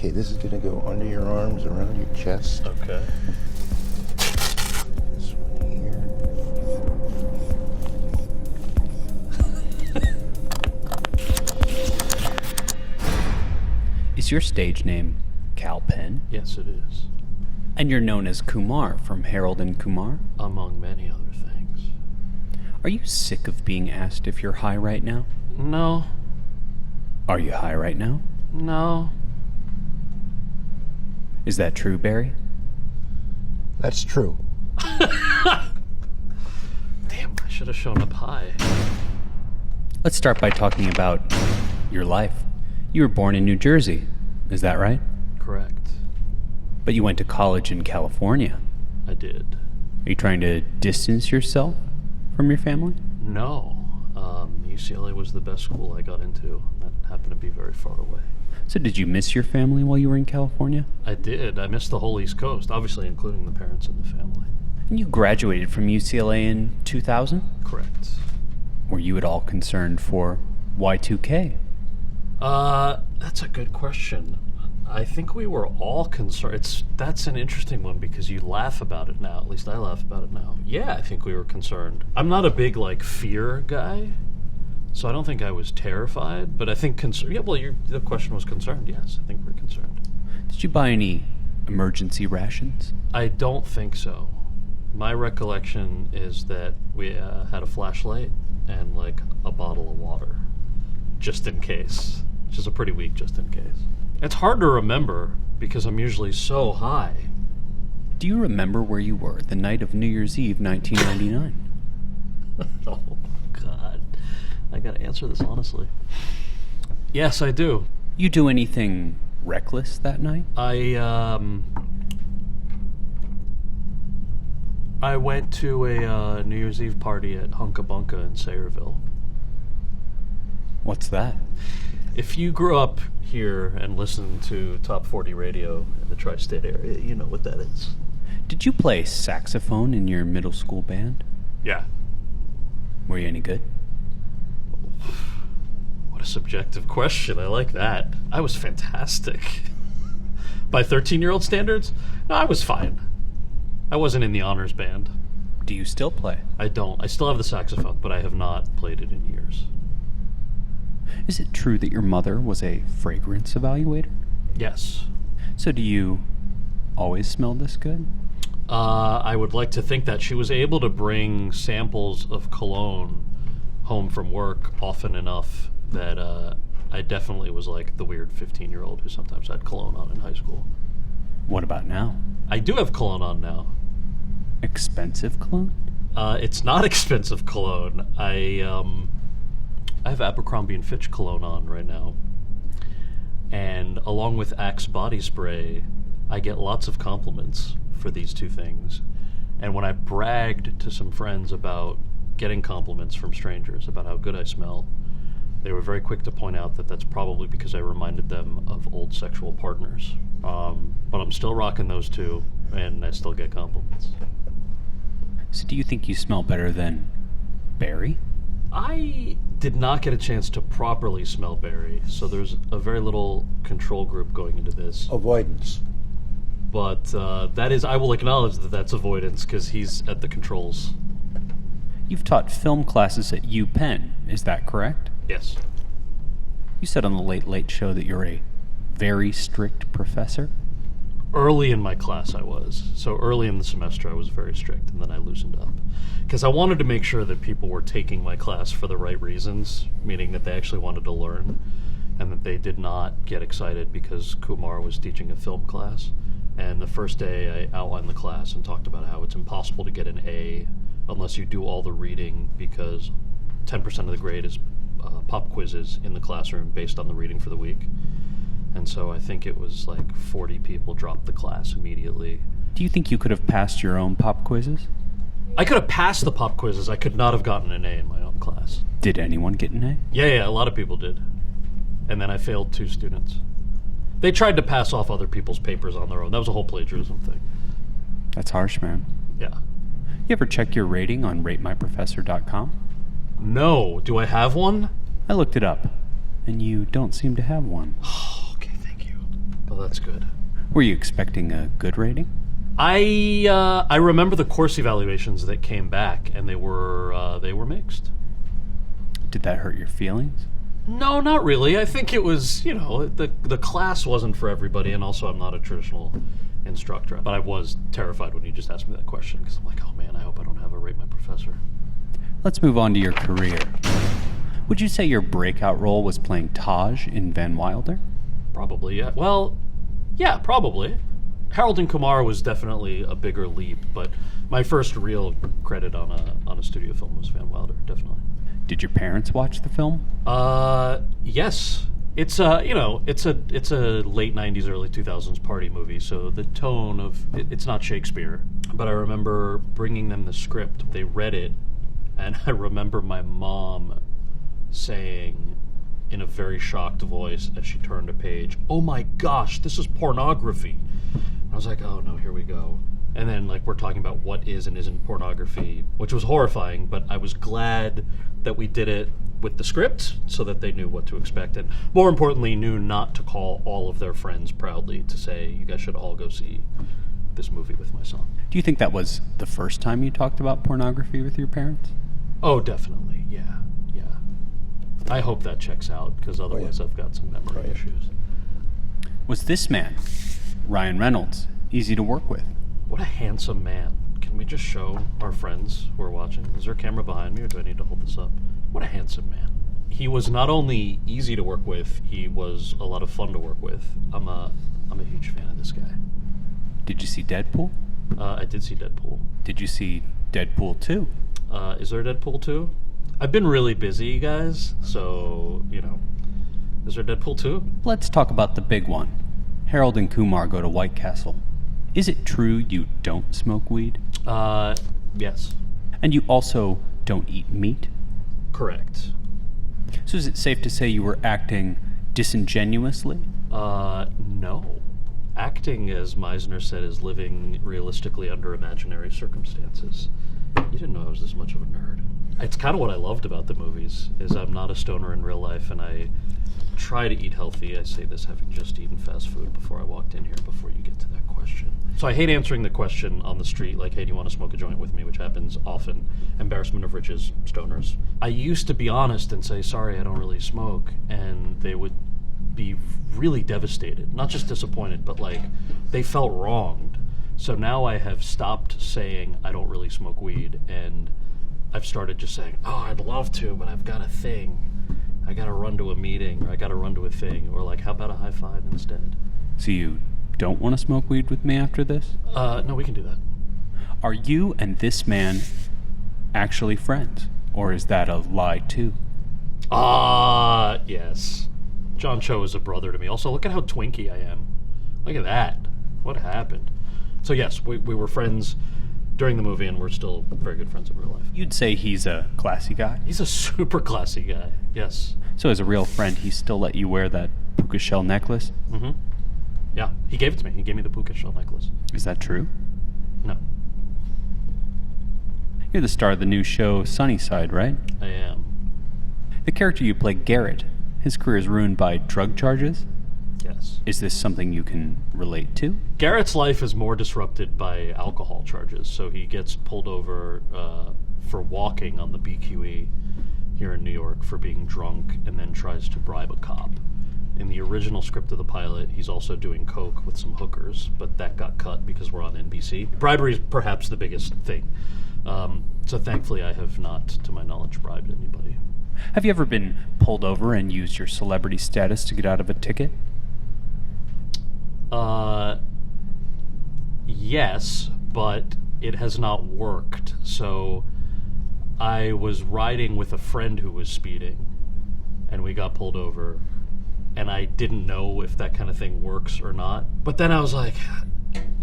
Okay, this is gonna go under your arms, around your chest. Okay. This one here. Is your stage name Kal Penn? Yes, it is. And you're known as Kumar from Harold and Kumar? Among many other things. Are you sick of being asked if you're high right now? No. Are you high right now? No. Is that true, Barry? That's true. Damn, I should have shown up high. Let's start by talking about your life. You were born in New Jersey, is that right? Correct. But you went to college in California. I did. Are you trying to distance yourself from your family? No. UCLA was the best school I got into. That happened to be very far away. So did you miss your family while you were in California? I did. I missed the whole East Coast, obviously including the parents and the family. And you graduated from UCLA in 2000? Correct. Were you at all concerned for Y2K? That's a good question. I think we were all concerned. That's an interesting one because you laugh about it now. At least I laugh about it now. Yeah, I think we were concerned. I'm not a big, fear guy, so I don't think I was terrified, but I think concerned. Yeah, well, the question was concerned, yes. I think we're concerned. Did you buy any emergency rations? I don't think so. My recollection is that we had a flashlight and, a bottle of water, just in case, which is a pretty weak just in case. It's hard to remember because I'm usually so high. Do you remember where you were the night of New Year's Eve, 1999? Oh, God. I gotta answer this honestly. Yes, I do. You do anything reckless that night? I went to a New Year's Eve party at Hunka Bunka in Sayreville. What's that? If you grew up here and listened to Top 40 radio in the tri-state area, you know what that is. Did you play saxophone in your middle school band? Yeah. Were you any good? What a subjective question. I like that. I was fantastic. By 13-year-old standards? No, I was fine. I wasn't in the honors band. Do you still play? I don't. I still have the saxophone, but I have not played it in years. Is it true that your mother was a fragrance evaluator? Yes. So do you always smell this good? I would like to think that she was able to bring samples of cologne home from work often enough that I definitely was like the weird 15-year-old who sometimes had cologne on in high school. What about now? I do have cologne on now. Expensive cologne? It's not expensive cologne. I have Abercrombie & Fitch cologne on right now. And along with Axe body spray, I get lots of compliments for these two things. And when I bragged to some friends about getting compliments from strangers about how good I smell, they were very quick to point out that that's probably because I reminded them of old sexual partners. But I'm still rocking those two, and I still get compliments. So do you think you smell better than Barry? I did not get a chance to properly smell Barry, so there's a very little control group going into this. Avoidance. But that is, I will acknowledge that that's avoidance because he's at the controls. You've taught film classes at U Penn, is that correct? Yes. You said on the Late Late Show that you're a very strict professor? Early in my class I was. So early in the semester I was very strict, and then I loosened up. Because I wanted to make sure that people were taking my class for the right reasons, meaning that they actually wanted to learn, and that they did not get excited because Kumar was teaching a film class. And the first day I outlined the class and talked about how it's impossible to get an A unless you do all the reading, because 10% of the grade is pop quizzes in the classroom based on the reading for the week. And so I think it was 40 people dropped the class immediately. Do you think you could have passed your own pop quizzes? I could have passed the pop quizzes. I could not have gotten an A in my own class. Did anyone get an A? Yeah, a lot of people did. And then I failed 2 students. They tried to pass off other people's papers on their own. That was a whole plagiarism thing. That's harsh, man. Yeah. You ever check your rating on ratemyprofessor.com? No. Do I have one? I looked it up, and you don't seem to have one. Okay, thank you. Well, that's good. Were you expecting a good rating? I remember the course evaluations that came back, and they were mixed. Did that hurt your feelings? No, not really. I think it was, the class wasn't for everybody, and also I'm not a traditional instructor. But I was terrified when you just asked me that question, because I'm like, oh man, I hope I don't have a rate my professor. Let's move on to your career. Would you say your breakout role was playing Taj in Van Wilder? Probably, yeah. Well, yeah, probably. Harold and Kumar was definitely a bigger leap, but my first real credit on a studio film was Van Wilder, definitely. Did your parents watch the film? Yes. It's a late 90s, early 2000s party movie, so the tone of it's not Shakespeare. But I remember bringing them the script. They read it, and I remember my mom saying in a very shocked voice as she turned a page, "Oh my gosh, this is pornography." I was like, oh no, here we go. And then we're talking about what is and isn't pornography, which was horrifying, but I was glad that we did it with the script so that they knew what to expect, and more importantly, knew not to call all of their friends proudly to say, you guys should all go see this movie with my son. Do you think that was the first time you talked about pornography with your parents? Oh, definitely, yeah. I hope that checks out, because otherwise I've got some memory issues. Was this man, Ryan Reynolds, easy to work with? What a handsome man. Can we just show our friends who are watching? Is there a camera behind me, or do I need to hold this up? What a handsome man. He was not only easy to work with, he was a lot of fun to work with. I'm a huge fan of this guy. Did you see Deadpool? I did see Deadpool. Did you see Deadpool 2? Is there a Deadpool 2? I've been really busy, guys, so, is there Deadpool 2? Let's talk about the big one. Harold and Kumar go to White Castle. Is it true you don't smoke weed? Yes. And you also don't eat meat? Correct. So is it safe to say you were acting disingenuously? No. Acting, as Meisner said, is living realistically under imaginary circumstances. You didn't know I was this much of a nerd. It's kind of what I loved about the movies, is I'm not a stoner in real life, and I try to eat healthy. I say this having just eaten fast food before I walked in here, before you get to that question. So I hate answering the question on the street, like, hey, do you want to smoke a joint with me, which happens often. Embarrassment of riches, stoners. I used to be honest and say, sorry, I don't really smoke, and they would be really devastated. Not just disappointed, but they felt wronged. So now I have stopped saying I don't really smoke weed, and I've started just saying, oh, I'd love to, but I've got a thing. I gotta run to a meeting, or I gotta run to a thing, or how about a high five instead? So you don't want to smoke weed with me after this? No, we can do that. Are you and this man actually friends? Or is that a lie too? Yes. John Cho is a brother to me. Also, look at how twinky I am. Look at that. What happened? So yes, we were friends during the movie, and we're still very good friends in real life. You'd say he's a classy guy? He's a super classy guy, yes. So as a real friend, he still let you wear that puka shell necklace? Mm-hmm. Yeah, he gave it to me. He gave me the puka shell necklace. Is that true? No. You're the star of the new show Sunnyside, right? I am. The character you play, Garrett, his career is ruined by drug charges? Yes. Is this something you can relate to? Garrett's life is more disrupted by alcohol charges, so he gets pulled over for walking on the BQE here in New York for being drunk, and then tries to bribe a cop. In the original script of the pilot, he's also doing coke with some hookers, but that got cut because we're on NBC. Bribery is perhaps the biggest thing. So thankfully I have not, to my knowledge, bribed anybody. Have you ever been pulled over and used your celebrity status to get out of a ticket? Yes, but it has not worked. So I was riding with a friend who was speeding, and we got pulled over, and I didn't know if that kind of thing works or not. But then I was like,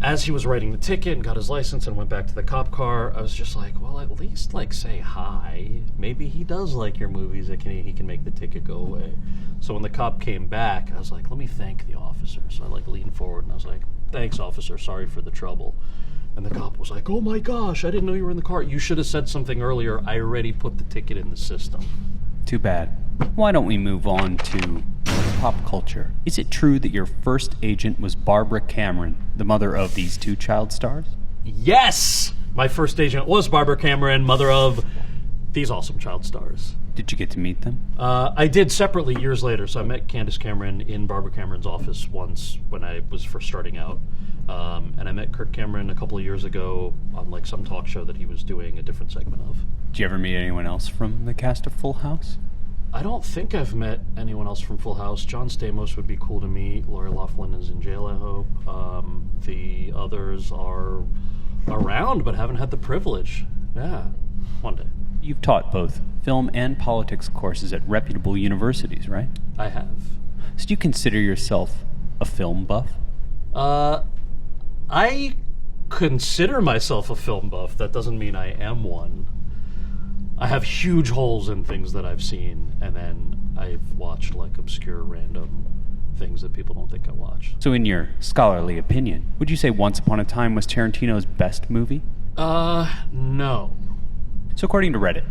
as he was writing the ticket and got his license and went back to the cop car, I was just like, well, at least say hi. Maybe he does like your movies. He can make the ticket go away. So when the cop came back, I was like, let me thank the officer. So I leaned forward and I was like, thanks, officer. Sorry for the trouble. And the cop was like, oh my gosh, I didn't know you were in the car. You should have said something earlier. I already put the ticket in the system. Too bad. Why don't we move on to pop culture. Is it true that your first agent was Barbara Cameron, the mother of these two child stars? Yes! My first agent was Barbara Cameron, mother of these awesome child stars. Did you get to meet them? I did separately years later. So I met Candace Cameron in Barbara Cameron's office once when I was first starting out. And I met Kirk Cameron a couple of years ago on like some talk show that he was doing a different segment of. Did you ever meet anyone else from the cast of Full House? I don't think I've met anyone else from Full House. John Stamos would be cool to meet. Lori Loughlin is in jail, I hope. The others are around but haven't had the privilege. Yeah, one day. You've taught both film and politics courses at reputable universities, right? I have. So do you consider yourself a film buff? I consider myself a film buff. That doesn't mean I am one. I have huge holes in things that I've seen, and then I've watched like obscure random things that people don't think I watch. So in your scholarly opinion, would you say Once Upon a Time was Tarantino's best movie? No. So according to Reddit,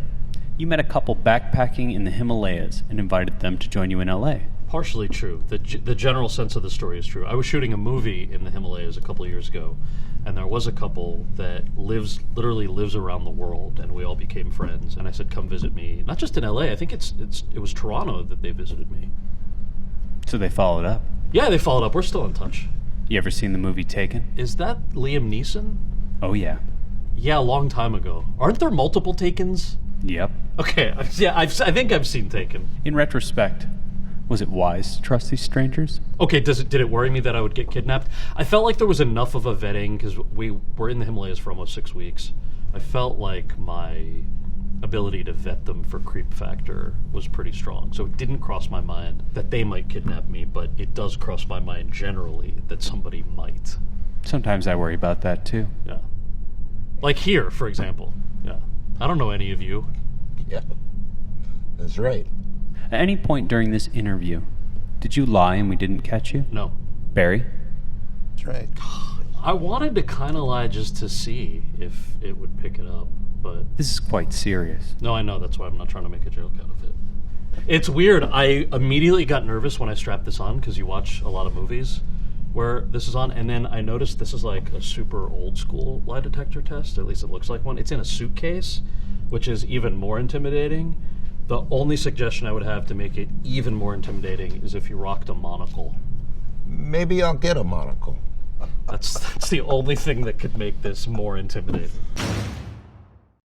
you met a couple backpacking in the Himalayas and invited them to join you in LA. Partially true. The general sense of the story is true. I was shooting a movie in the Himalayas a couple of years ago, and there was a couple that literally lives around the world, and we all became friends. And I said, "Come visit me." Not just in LA. I think it was Toronto that they visited me. So they followed up. Yeah, they followed up. We're still in touch. You ever seen the movie Taken? Is that Liam Neeson? Oh yeah. Yeah, a long time ago. Aren't there multiple Takens? Yep. Okay, yeah, I think I've seen Taken. In retrospect, was it wise to trust these strangers? Okay, did it worry me that I would get kidnapped? I felt like there was enough of a vetting because we were in the Himalayas for almost 6 weeks. I felt like my ability to vet them for creep factor was pretty strong. So it didn't cross my mind that they might kidnap me, but it does cross my mind generally that somebody might. Sometimes I worry about that too. Yeah. Like here, for example. Yeah. I don't know any of you. Yeah, that's right. At any point during this interview, did you lie and we didn't catch you? No. Barry? That's right. I wanted to kind of lie just to see if it would pick it up, but... This is quite serious. No, I know. That's why I'm not trying to make a joke out of it. It's weird. I immediately got nervous when I strapped this on because you watch a lot of movies where this is on, and then I noticed this is like a super old school lie detector test, at least it looks like one. It's in a suitcase, which is even more intimidating. The only suggestion I would have to make it even more intimidating is if you rocked a monocle. Maybe I'll get a monocle. That's the only thing that could make this more intimidating.